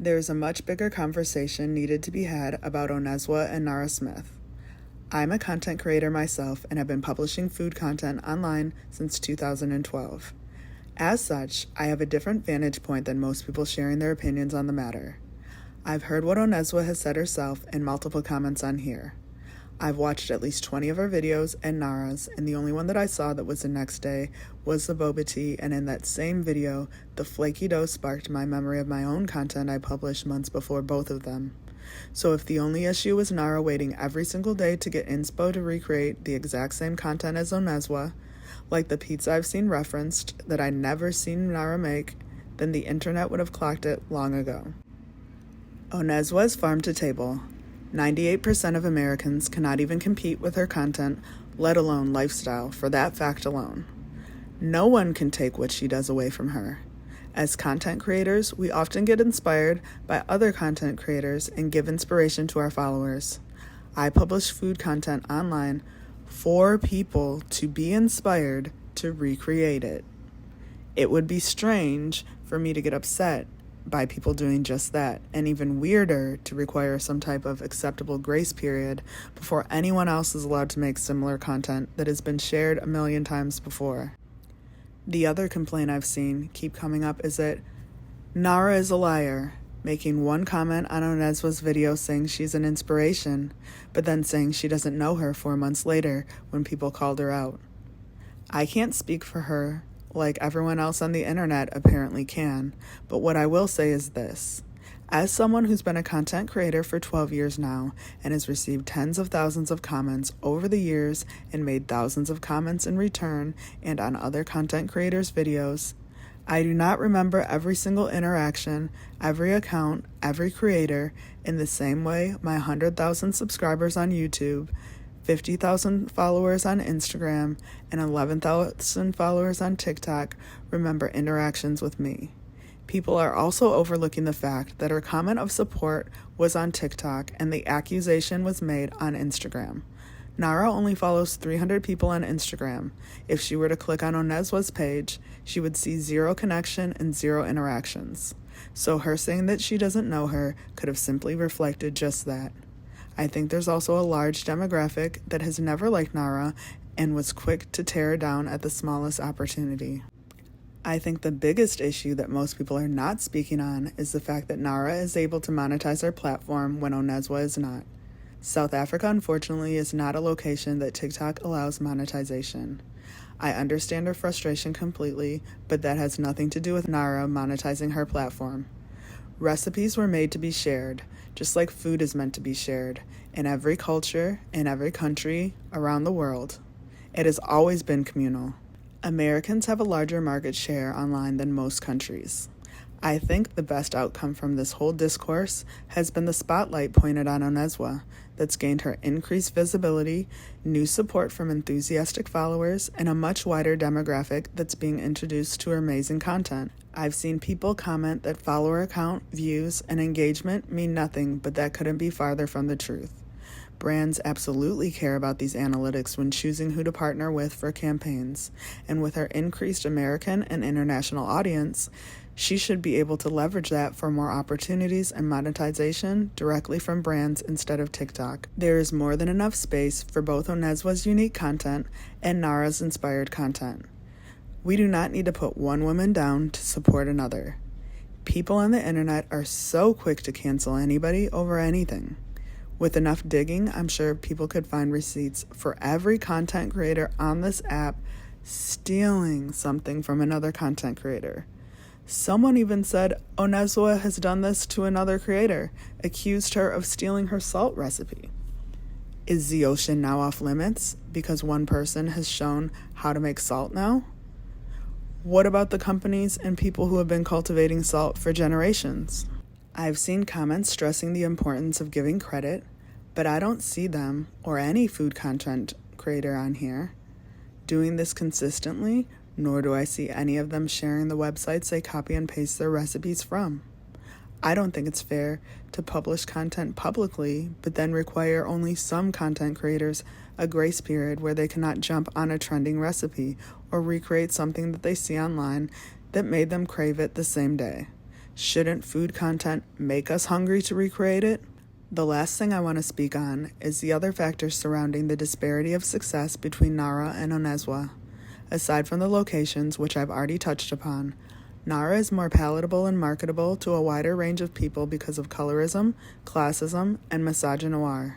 There's a much bigger conversation needed to be had about Onezwa and Nara Smith. I'm a content creator myself and have been publishing food content online since 2012. As such, I have a different vantage point than most people sharing their opinions on the matter. I've heard what Onezwa has said herself in multiple comments on here. I've watched at least 20 of her videos and Nara's, and the only one that I saw that was the next day was the boba tea, and in that same video, the flaky dough sparked my memory of my own content I published months before both of them. So if the only issue was Nara waiting every single day to get inspo to recreate the exact same content as Onezwa, like the pizza I've seen referenced that I never seen Nara make, then the internet would have clocked it long ago. Onezwa is farm to table. 98% of Americans cannot even compete with her content, let alone lifestyle, for that fact alone. No one can take what she does away from her. As content creators, we often get inspired by other content creators and give inspiration to our followers. I publish food content online for people to be inspired to recreate it. It would be strange for me to get upset by people doing just that, and even weirder to require some type of acceptable grace period before anyone else is allowed to make similar content that has been shared a million times before. The other complaint I've seen keep coming up is that Nara is a liar, making one comment on Onezwa's video saying she's an inspiration, but then saying she doesn't know her 4 months later when people called her out. I can't speak for her like everyone else on the internet apparently can, but what I will say is this. As someone who's been a content creator for 12 years now and has received tens of thousands of comments over the years and made thousands of comments in return and on other content creators' videos, I do not remember every single interaction, every account, every creator in the same way my 100,000 subscribers on YouTube, 50,000 followers on Instagram, and 11,000 followers on TikTok remember interactions with me. People are also overlooking the fact that her comment of support was on TikTok and the accusation was made on Instagram. Nara only follows 300 people on Instagram. If she were to click on Onezwa's page, she would see 0 connection and 0 interactions. So her saying that she doesn't know her could have simply reflected just that. I think there's also a large demographic that has never liked Nara and was quick to tear her down at the smallest opportunity. I think the biggest issue that most people are not speaking on is the fact that Nara is able to monetize her platform when Onezwa is not. South Africa, unfortunately, is not a location that TikTok allows monetization. I understand her frustration completely, but that has nothing to do with Nara monetizing her platform. Recipes were made to be shared, just like food is meant to be shared, in every culture, in every country, around the world. It has always been communal. Americans have a larger market share online than most countries. I think the best outcome from this whole discourse has been the spotlight pointed on Onezwa that's gained her increased visibility, new support from enthusiastic followers, and a much wider demographic that's being introduced to her amazing content. I've seen people comment that follower count, views, and engagement mean nothing, but that couldn't be farther from the truth. Brands absolutely care about these analytics when choosing who to partner with for campaigns, and with her increased American and international audience, she should be able to leverage that for more opportunities and monetization directly from brands instead of TikTok. There is more than enough space for both Onezwa's unique content and Nara's inspired content. We do not need to put one woman down to support another. People on the internet are so quick to cancel anybody over anything. With enough digging, I'm sure people could find receipts for every content creator on this app stealing something from another content creator. Someone even said Onezwa has done this to another creator, accused her of stealing her salt recipe. Is the ocean now off limits because one person has shown how to make salt now? What about the companies and people who have been cultivating salt for generations? I've seen comments stressing the importance of giving credit, but I don't see them, or any food content creator on here, doing this consistently, nor do I see any of them sharing the websites they copy and paste their recipes from. I don't think it's fair to publish content publicly, but then require only some content creators a grace period where they cannot jump on a trending recipe or recreate something that they see online that made them crave it the same day. Shouldn't food content make us hungry to recreate it? The last thing I want to speak on is the other factors surrounding the disparity of success between Nara and Onezwa. Aside from the locations, which I've already touched upon, Nara is more palatable and marketable to a wider range of people because of colorism, classism, and misogynoir.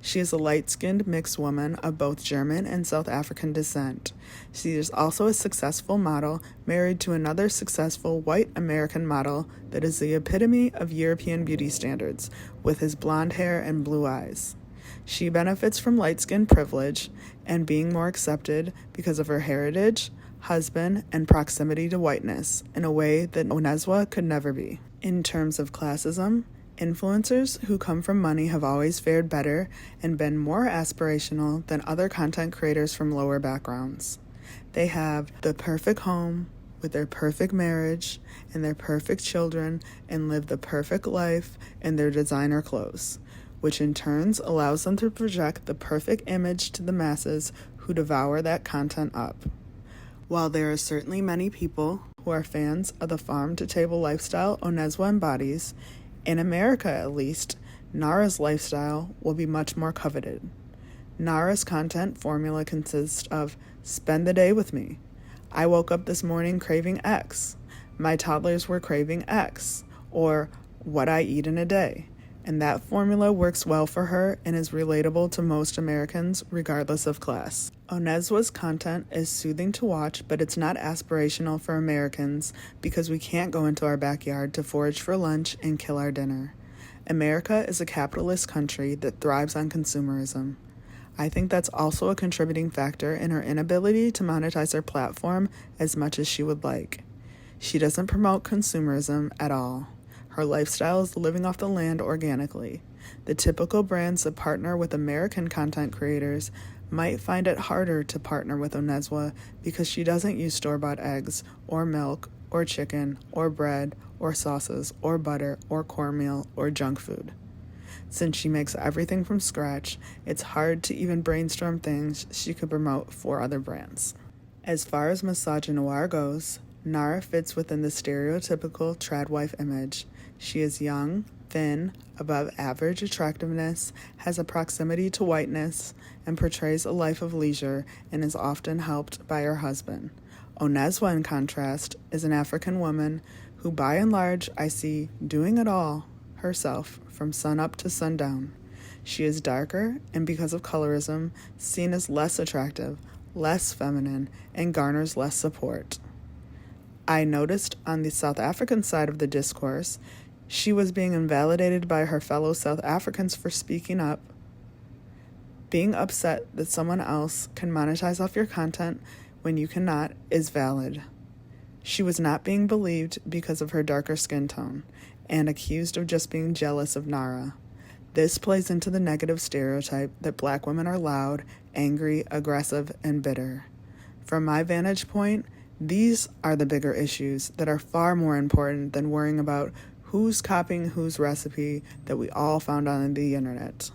She is a light-skinned mixed woman of both German and South African descent. She is also a successful model married to another successful white American model that is the epitome of European beauty standards, with his blonde hair and blue eyes. She benefits from light-skin privilege and being more accepted because of her heritage, husband, and proximity to whiteness in a way that Onezwa could never be. In terms of classism, influencers who come from money have always fared better and been more aspirational than other content creators from lower backgrounds. They have the perfect home with their perfect marriage and their perfect children and live the perfect life in their designer clothes, which in turn allows them to project the perfect image to the masses who devour that content up. While there are certainly many people who are fans of the farm-to-table lifestyle Onezwa embodies, in America at least, Nara's lifestyle will be much more coveted. Nara's content formula consists of spend the day with me. I woke up this morning craving X. My toddlers were craving X, or what I eat in a day. And that formula works well for her and is relatable to most Americans, regardless of class. Onezwa's content is soothing to watch, but it's not aspirational for Americans because we can't go into our backyard to forage for lunch and kill our dinner. America is a capitalist country that thrives on consumerism. I think that's also a contributing factor in her inability to monetize her platform as much as she would like. She doesn't promote consumerism at all. Her lifestyle is living off the land organically. The typical brands that partner with American content creators might find it harder to partner with Onezwa because she doesn't use store-bought eggs, or milk, or chicken, or bread, or sauces, or butter, or cornmeal, or junk food. Since she makes everything from scratch, it's hard to even brainstorm things she could promote for other brands. As far as misogynoir goes, Nara fits within the stereotypical trad wife image. She is young, thin, above average attractiveness, has a proximity to whiteness, and portrays a life of leisure and is often helped by her husband. Onezwa, in contrast, is an African woman who by and large I see doing it all herself from sunup to sundown. She is darker and because of colorism, seen as less attractive, less feminine, and garners less support. I noticed on the South African side of the discourse, she was being invalidated by her fellow South Africans for speaking up. Being upset that someone else can monetize off your content when you cannot is valid. She was not being believed because of her darker skin tone and accused of just being jealous of Nara. This plays into the negative stereotype that Black women are loud, angry, aggressive, and bitter. From my vantage point, these are the bigger issues that are far more important than worrying about who's copying whose recipe that we all found on the internet.